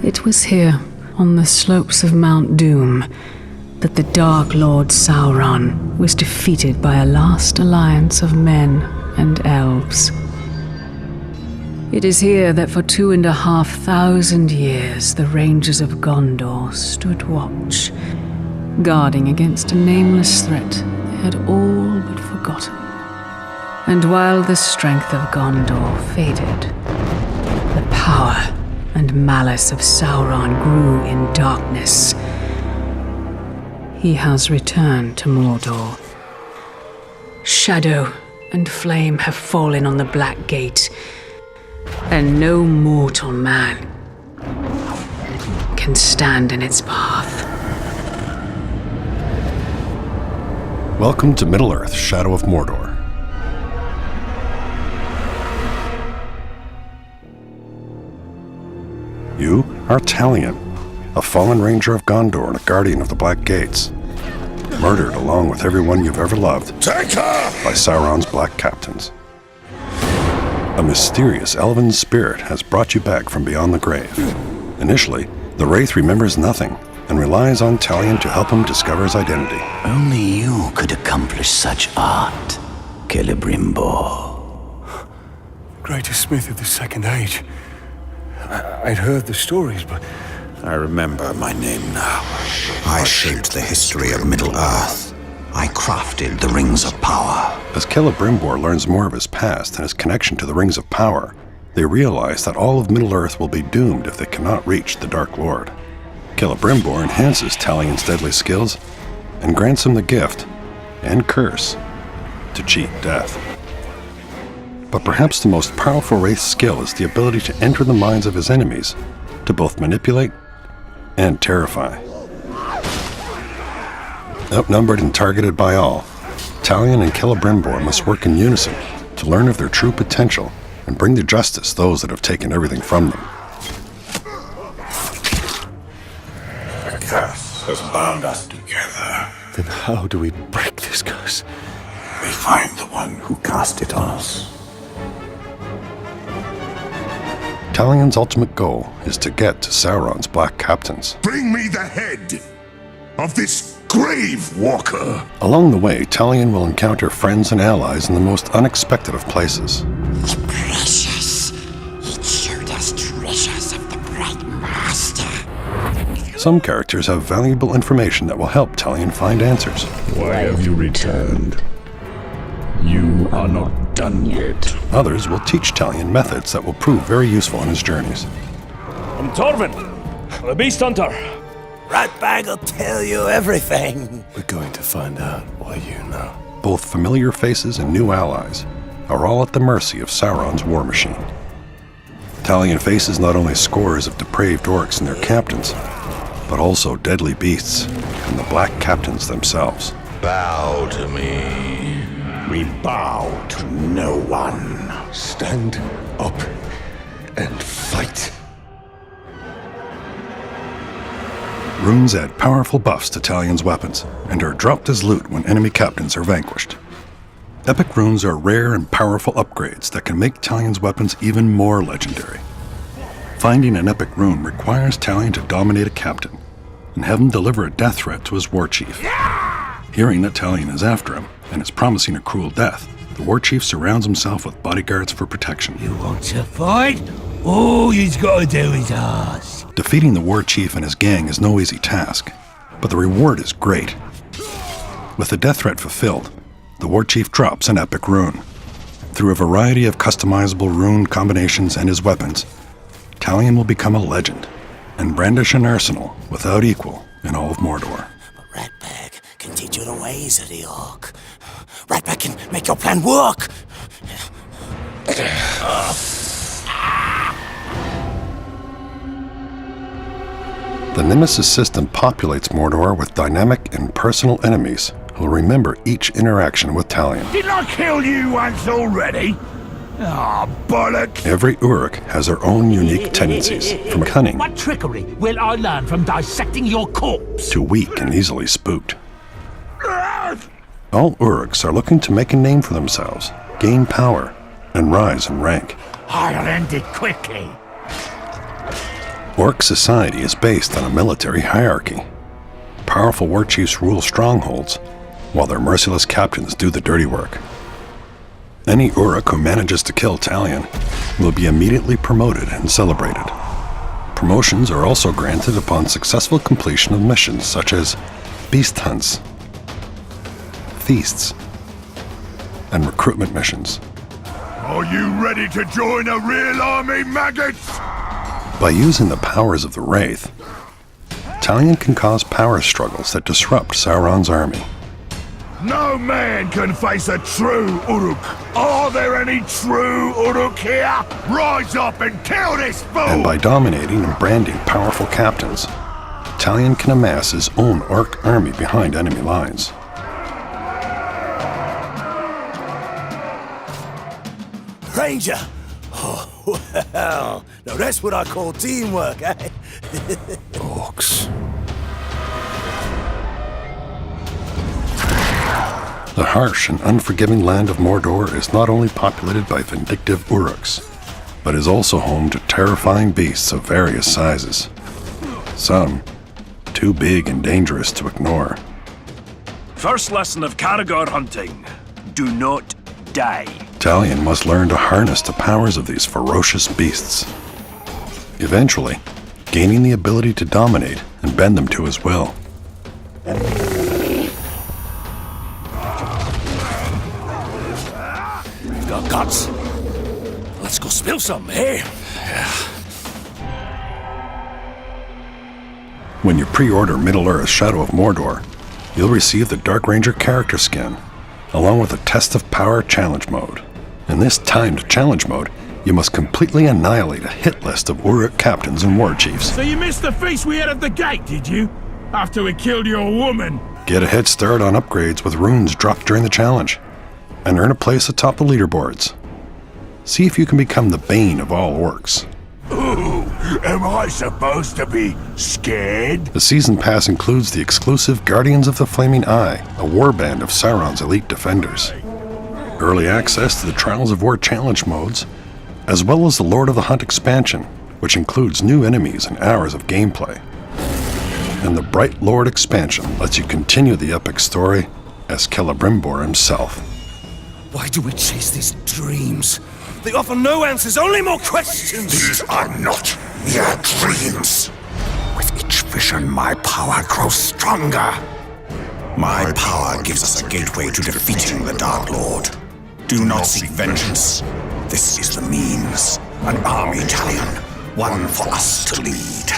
It was here, on the slopes of Mount Doom, that the Dark Lord Sauron was defeated by a last alliance of men and elves. It is here that for 2,500 years the Rangers of Gondor stood watch, guarding against a nameless threat they had all but forgotten. And while the strength of Gondor faded, the power and malice of Sauron grew in darkness. He has returned to Mordor. Shadow and flame have fallen on the Black Gate, and no mortal man can stand in its path. Welcome to Middle-earth: Shadow of Mordor. You are Talion, a fallen ranger of Gondor and a guardian of the Black Gates, murdered along with everyone you've ever loved by Sauron's black captains. A mysterious elven spirit has brought you back from beyond the grave. Initially, the Wraith remembers nothing and relies on Talion to help him discover his identity. Only you could accomplish such art, Celebrimbor. Greatest smith of the Second Age. I'd heard the stories, but I remember my name now. I shaped the history of Middle-earth. I crafted the Rings of Power. As Celebrimbor learns more of his past and his connection to the Rings of Power, they realize that all of Middle-earth will be doomed if they cannot reach the Dark Lord. Celebrimbor enhances Talion's deadly skills and grants him the gift and curse to cheat death. But perhaps the most powerful Wraith skill is the ability to enter the minds of his enemies, to both manipulate and terrify. Outnumbered and targeted by all, Talion and Celebrimbor must work in unison to learn of their true potential and bring to justice those that have taken everything from them. The curse has bound us together. then how do we break this curse? We find the one who cast it on us. Talion's ultimate goal is to get to Sauron's black captains. Bring me the head of this grave walker. Along the way, Talion will encounter friends and allies in the most unexpected of places. Precious. It showed us treasures of the Bright Master. Some characters have valuable information that will help Talion find answers. Why have you returned? You are not done yet. Others will teach Talion methods that will prove very useful in his journeys. I'm Torvin, the Beast Hunter. Ratbag will tell you everything. We're going to find out why you know. Both familiar faces and new allies are all at the mercy of Sauron's war machine. Talion faces not only scores of depraved orcs and their captains, but also deadly beasts and the black captains themselves. Bow to me. We bow to no one. Stand up and fight. Runes add powerful buffs to Talion's weapons and are dropped as loot when enemy captains are vanquished. Epic runes are rare and powerful upgrades that can make Talion's weapons even more legendary. Finding an epic rune requires Talion to dominate a captain and have him deliver a death threat to his war chief. Hearing that Talion is after him and is promising a cruel death, the war chief surrounds himself with bodyguards for protection. You want to fight? All he's got to do is ask. Defeating the war chief and his gang is no easy task, but the reward is great. With the death threat fulfilled, the war chief drops an epic rune. Through a variety of customizable rune combinations and his weapons, Talion will become a legend and brandish an arsenal without equal in all of Mordor. But Ratbag can teach you the ways of the orc. Ratbag can make your plan work. The Nemesis system populates Mordor with dynamic and personal enemies who will remember each interaction with Talion. Didn't I kill you once already? Ah, bollocks! Every Uruk has their own unique tendencies, from cunning What trickery will I learn from dissecting your corpse? to weak and easily spooked. All Uruks are looking to make a name for themselves, gain power, and rise in rank. I'll end it quickly. Orc society is based on a military hierarchy. Powerful war chiefs rule strongholds, while their merciless captains do the dirty work. Any Uruk who manages to kill Talion will be immediately promoted and celebrated. Promotions are also granted upon successful completion of missions such as beast hunts, feasts, and recruitment missions. Are you ready to join a real army, maggots? By using the powers of the Wraith, Talion can cause power struggles that disrupt Sauron's army. No man can face a true Uruk. Are there any true Uruk here? Rise up and kill this fool! And by dominating and branding powerful captains, Talion can amass his own orc army behind enemy lines. Ranger! Oh, well, now that's what I call teamwork, eh? Orcs. The harsh and unforgiving land of Mordor is not only populated by vindictive Uruks, but is also home to terrifying beasts of various sizes. Some too big and dangerous to ignore. First lesson of Caragor hunting: do not die. Talion must learn to harness the powers of these ferocious beasts, eventually gaining the ability to dominate and bend them to his will. Got guts. Let's go spill some, eh? When you pre-order Middle-earth Shadow of Mordor, you'll receive the Dark Ranger character skin, along with a Test of Power challenge mode. In this timed challenge mode, you must completely annihilate a hit list of Uruk captains and war chiefs. So you missed the feast we had at the gate, did you? After we killed your woman? Get a head start on upgrades with runes dropped during the challenge, and earn a place atop the leaderboards. See if you can become the bane of all orcs. Ooh, am I supposed to be scared? The season pass includes the exclusive Guardians of the Flaming Eye, a warband of Sauron's elite defenders. Early access to the Trials of War challenge modes, as well as the Lord of the Hunt expansion, which includes new enemies and hours of gameplay. And the Bright Lord expansion lets you continue the epic story as Celebrimbor himself. Why do we chase these dreams? They offer no answers, only more questions! These are not mere dreams. With each vision, my power grows stronger. My power gives us a gateway to defeating the Dark Lord. Do not seek vengeance. This is the means. An army, Talion. One for us to lead.